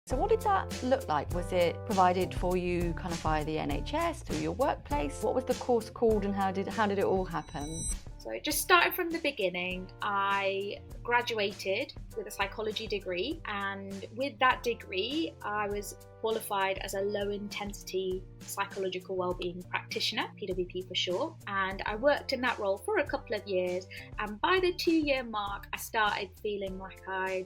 So what did that look like? Was it provided for you kind of via the NHS, through your workplace? What was the course called and how did it all happen? So just starting from the beginning, I graduated with a psychology degree, and with that degree I was qualified as a low intensity psychological wellbeing practitioner, PWP for short, and I worked in that role for a couple of years, and by the 2-year mark I started feeling like I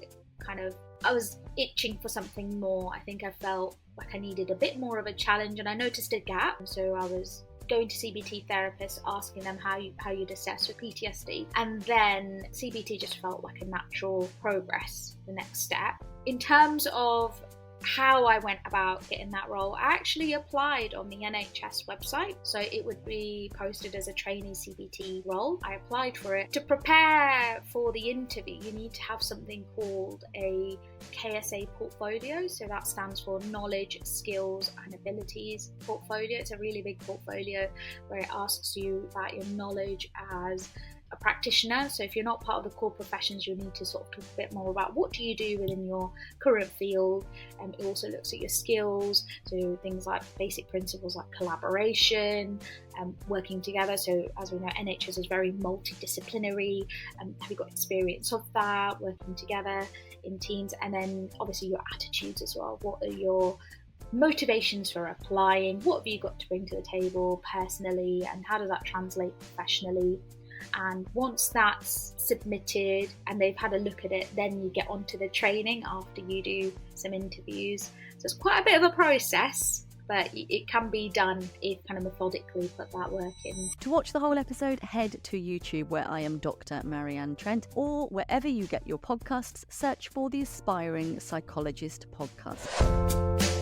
was itching for something more. I think I felt like I needed a bit more of a challenge, and I noticed a gap, so I was going to CBT therapists, asking them how you'd assess for PTSD, and then CBT just felt like a natural progress, the next step. In terms of how I went about getting that role, I actually applied on the NHS website, so it would be posted as a trainee CBT role. I applied for it. To prepare for the interview, you need to have something called a KSA portfolio, so that stands for Knowledge, Skills and Abilities portfolio. It's a really big portfolio where it asks you about your knowledge as a practitioner. So if you're not part of the core professions, you'll need to sort of talk a bit more about what do you do within your current field. It also looks at your skills, so things like basic principles like collaboration, working together. So as we know, NHS is very multidisciplinary. Have you got experience of that, working together in teams? And then obviously your attitudes as well. What are your motivations for applying? What have you got to bring to the table personally, and how does that translate professionally? And once that's submitted and they've had a look at it, then you get onto the training after you do some interviews. So it's quite a bit of a process, but it can be done if kind of methodically put that work in. To watch the whole episode, head to YouTube, where I am Dr. Marianne Trent, or wherever you get your podcasts, search for the Aspiring Psychologist podcast.